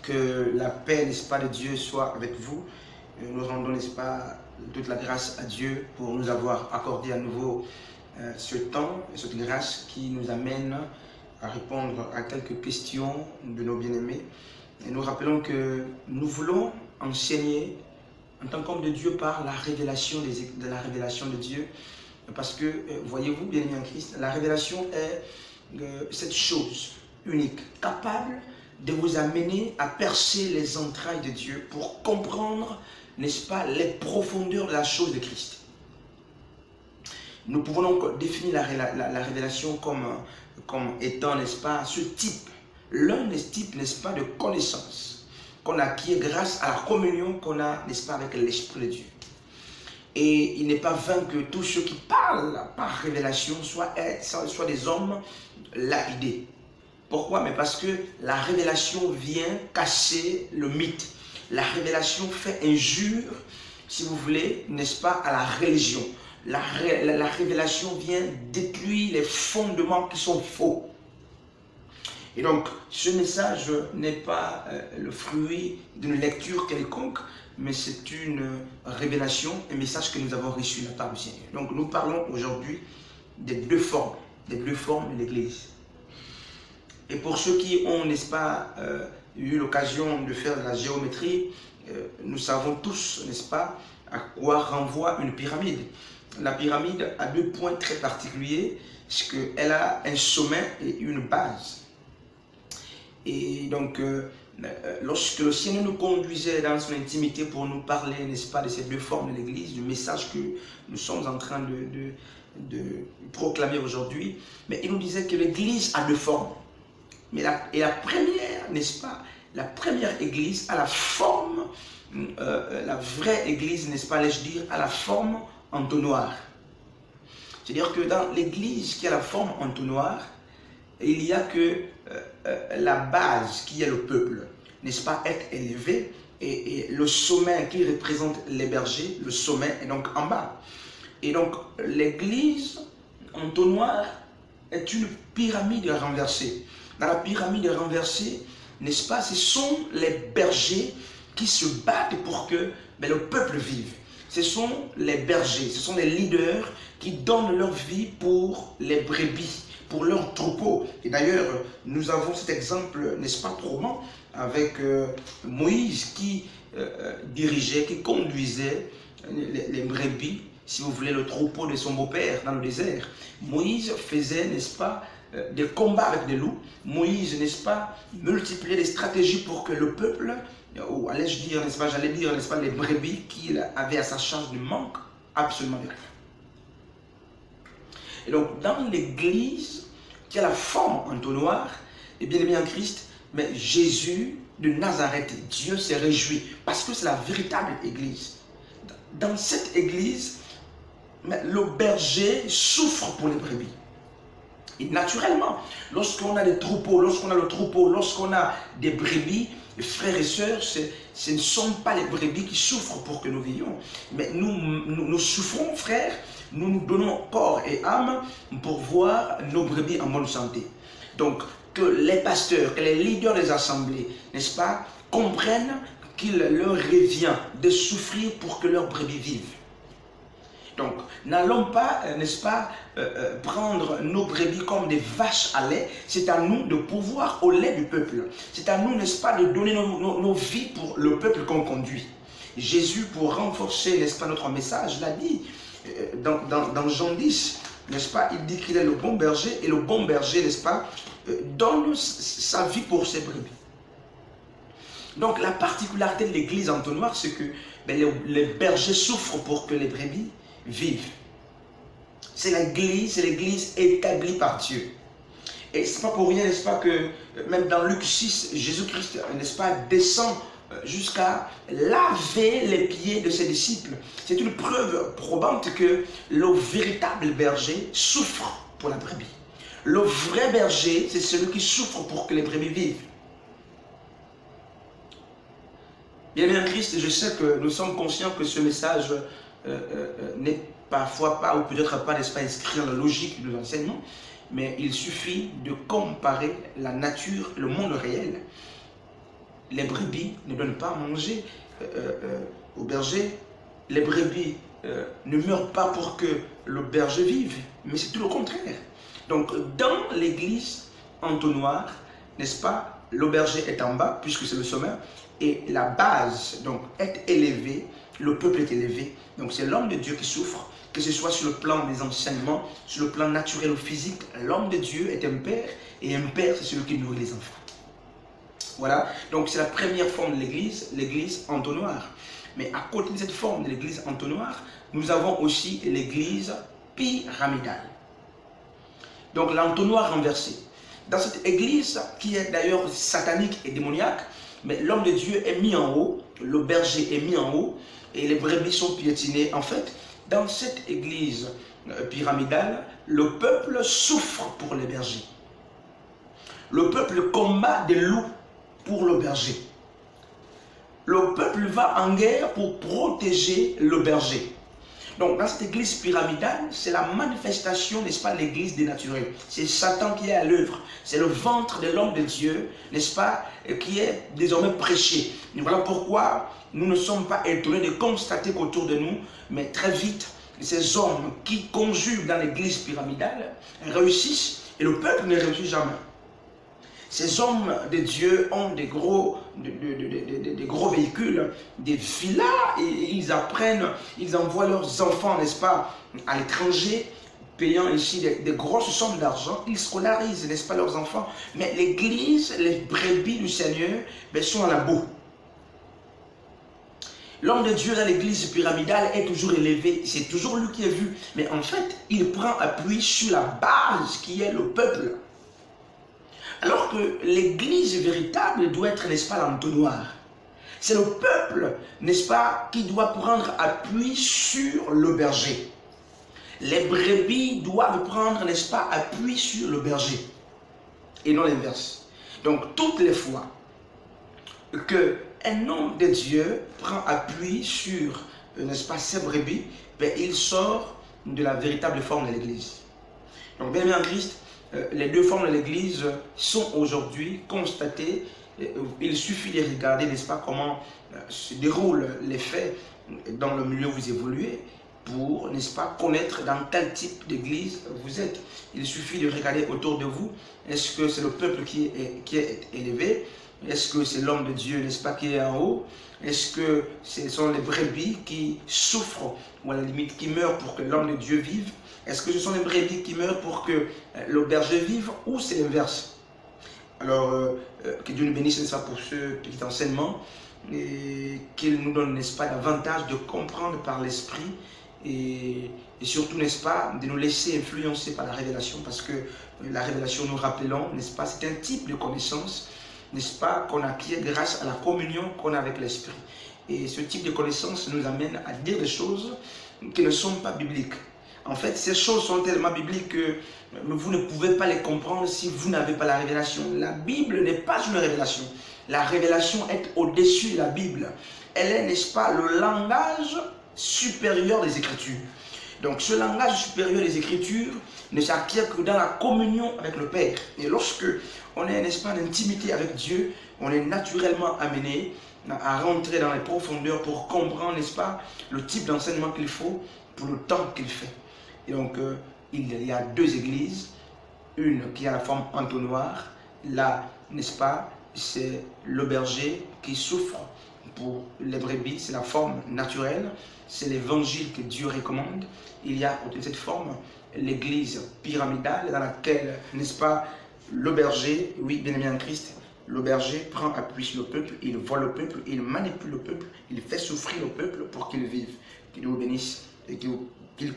Que la paix, n'est-ce pas, de Dieu soit avec vous. Nous rendons, n'est-ce pas, toute la grâce à Dieu pour nous avoir accordé à nouveau ce temps, cette grâce qui nous amène à répondre à quelques questions de nos bien-aimés. Et nous rappelons que nous voulons enseigner en tant qu'homme de Dieu par la révélation de Dieu. Parce que, voyez-vous, bien-aimés en Christ, la révélation est cette chose unique, capable de vous amener à percer les entrailles de Dieu pour comprendre, n'est-ce pas, les profondeurs de la chose de Christ. Nous pouvons donc définir la révélation comme étant, n'est-ce pas, ce type, l'un des types, n'est-ce pas, de connaissances qu'on acquiert grâce à la communion qu'on a, n'est-ce pas, avec l'Esprit de Dieu. Et il n'est pas vain que tous ceux qui parlent par révélation soient des hommes lapidés. Pourquoi? Mais parce que la révélation vient casser le mythe. La révélation fait injure, si vous voulez, n'est-ce pas, à la religion. La révélation vient détruire les fondements qui sont faux. Et donc, ce message n'est pas le fruit d'une lecture quelconque, mais c'est une révélation, un message que nous avons reçu de la part du Seigneur. Donc, nous parlons aujourd'hui des deux formes de l'Église. Et pour ceux qui ont, n'est-ce pas, eu l'occasion de faire de la géométrie, nous savons tous, n'est-ce pas, à quoi renvoie une pyramide. La pyramide a deux points très particuliers, c'est qu'elle a un sommet et une base. Et donc, lorsque le Seigneur nous conduisait dans son intimité pour nous parler, n'est-ce pas, de ces deux formes de l'Église, du message que nous sommes en train de proclamer aujourd'hui, mais il nous disait que l'Église a deux formes. Mais la première, n'est-ce pas, la première église a la forme, la vraie église, n'est-ce pas, allais-je dire, a la forme entonnoir. C'est-à-dire que dans l'église qui a la forme entonnoir, il n'y a que la base qui est le peuple, n'est-ce pas, être élevé, et le sommet qui représente les bergers, le sommet est donc en bas. Et donc l'église entonnoir est une pyramide renversée. Dans la pyramide renversée, n'est-ce pas, ce sont les bergers qui se battent pour que le peuple vive. Ce sont les bergers, ce sont les leaders qui donnent leur vie pour les brebis, pour leurs troupeaux. Et d'ailleurs, nous avons cet exemple, n'est-ce pas, probant, avec Moïse qui dirigeait, qui conduisait les brebis, si vous voulez, le troupeau de son beau-père dans le désert. Moïse faisait, n'est-ce pas, des combats avec des loups. Moïse, n'est-ce pas, multipliait des stratégies pour que le peuple, ou allais-je dire, n'est-ce pas, j'allais dire, n'est-ce pas, les brebis qu'il avait à sa charge ne manquent absolument de rien. Et donc, dans l'église qui a la forme entonnoir, et bien aimé en Christ, mais Jésus de Nazareth, Dieu s'est réjoui, parce que c'est la véritable église. Dans cette église, le berger souffre pour les brebis. Et naturellement, lorsqu'on a des troupeaux, lorsqu'on a des brebis, frères et sœurs, ce ne sont pas les brebis qui souffrent pour que nous vivions. Mais nous souffrons, frères, nous nous donnons corps et âme pour voir nos brebis en bonne santé. Donc, que les pasteurs, que les leaders des assemblées, n'est-ce pas, comprennent qu'il leur revient de souffrir pour que leurs brebis vivent. Donc, n'allons pas, n'est-ce pas, prendre nos brebis comme des vaches à lait. C'est à nous de pouvoir au lait du peuple. C'est à nous, n'est-ce pas, de donner nos vies pour le peuple qu'on conduit. Jésus, pour renforcer, n'est-ce pas, notre message, l'a dit dans Jean 10, n'est-ce pas, il dit qu'il est le bon berger, et le bon berger, n'est-ce pas, donne sa vie pour ses brebis. Donc, la particularité de l'église entonnoir, c'est que les bergers souffrent pour que les brebis vivent. C'est l'église établie par Dieu. Et ce n'est pas pour rien, n'est-ce pas, que même dans Luc 6, Jésus-Christ, n'est-ce pas, descend jusqu'à laver les pieds de ses disciples. C'est une preuve probante que le véritable berger souffre pour la brebis. Le vrai berger, c'est celui qui souffre pour que les brebis vivent. Bien aimé en Christ, je sais que nous sommes conscients que ce message n'est parfois pas, ou peut-être pas, n'est-ce pas, inscrit dans la logique de l'enseignement, mais il suffit de comparer la nature, le monde réel, les brebis ne donnent pas à manger au berger. Les brebis ne meurent pas pour que le berger vive, mais c'est tout le contraire. Donc, dans l'église entonnoir, n'est-ce pas, le berger est en bas, puisque c'est le sommet, et la base donc, est élevée, le peuple est élevé. Donc, c'est l'homme de Dieu qui souffre, que ce soit sur le plan des enseignements, sur le plan naturel ou physique. L'homme de Dieu est un père, et un père, c'est celui qui nourrit les enfants. Voilà, donc c'est la première forme de l'église entonnoir. Mais à côté de cette forme de l'église entonnoir, nous avons aussi l'église pyramidale. Donc l'entonnoir renversé. Dans cette église, qui est d'ailleurs satanique et démoniaque, mais l'homme de Dieu est mis en haut, le berger est mis en haut, et les brebis sont piétinées. En fait, dans cette église pyramidale, le peuple souffre pour les bergers. Le peuple combat des loups pour le berger. Le peuple va en guerre pour protéger le berger. Donc, dans cette église pyramidale, c'est la manifestation, n'est-ce pas, l'église dénaturée. C'est Satan qui est à l'œuvre. C'est le ventre de l'homme de Dieu, n'est-ce pas, qui est désormais prêché. Et voilà pourquoi nous ne sommes pas étonnés de constater qu'autour de nous, mais très vite, ces hommes qui conjuguent dans l'église pyramidale réussissent et le peuple ne réussit jamais. Ces hommes de Dieu ont des gros véhicules, des villas, et ils apprennent, ils envoient leurs enfants, n'est-ce pas, à l'étranger, payant ici des grosses sommes d'argent. Ils scolarisent, n'est-ce pas, leurs enfants. Mais l'église, les brebis du Seigneur, sont à la boue. L'homme de Dieu dans l'église pyramidale est toujours élevé, c'est toujours lui qui est vu. Mais en fait, il prend appui sur la base qui est le peuple. Alors que l'église véritable doit être, n'est-ce pas, l'entonnoir. C'est le peuple, n'est-ce pas, qui doit prendre appui sur le berger. Les brebis doivent prendre, n'est-ce pas, appui sur le berger. Et non l'inverse. Donc, toutes les fois qu'un homme de Dieu prend appui sur, n'est-ce pas, ses brebis, il sort de la véritable forme de l'église. Donc, bien en Christ, les deux formes de l'église sont aujourd'hui constatées. Il suffit de regarder, n'est-ce pas, comment se déroulent les faits dans le milieu où vous évoluez pour, n'est-ce pas, connaître dans quel type d'église vous êtes. Il suffit de regarder autour de vous. Est-ce que c'est le peuple qui est élevé? Est-ce que c'est l'homme de Dieu, n'est-ce pas, qui est en haut? Est-ce que ce sont les brebis qui souffrent ou à la limite qui meurent pour que l'homme de Dieu vive? Est-ce que ce sont les brebis qui meurent pour que le berger vive, ou c'est l'inverse? Alors, que Dieu nous bénisse, n'est-ce pas, pour ce petit enseignement, et qu'il nous donne, n'est-ce pas, davantage de comprendre par l'esprit, et surtout, n'est-ce pas, de nous laisser influencer par la révélation, parce que la révélation, nous rappelons, n'est-ce pas, c'est un type de connaissance, n'est-ce pas, qu'on acquiert grâce à la communion qu'on a avec l'esprit. Et ce type de connaissance nous amène à dire des choses qui ne sont pas bibliques. En fait, ces choses sont tellement bibliques que vous ne pouvez pas les comprendre si vous n'avez pas la révélation. La Bible n'est pas une révélation. La révélation est au-dessus de la Bible. Elle est, n'est-ce pas, le langage supérieur des Écritures. Donc, ce langage supérieur des Écritures ne s'acquiert que dans la communion avec le Père. Et lorsque on est, n'est-ce pas, en intimité avec Dieu, on est naturellement amené à rentrer dans les profondeurs pour comprendre, n'est-ce pas, le type d'enseignement qu'il faut pour le temps qu'il fait. Et donc, il y a deux églises, une qui a la forme entonnoir, là, n'est-ce pas, c'est le berger qui souffre pour les brebis, c'est la forme naturelle, c'est l'évangile que Dieu recommande. Il y a, à côté de cette forme, l'église pyramidale dans laquelle, n'est-ce pas, le berger, oui, bien-aimé en Christ, le berger prend appui sur le peuple, il voit le peuple, il manipule le peuple, il fait souffrir le peuple pour qu'il vive. Que Dieu vous bénisse et qu'il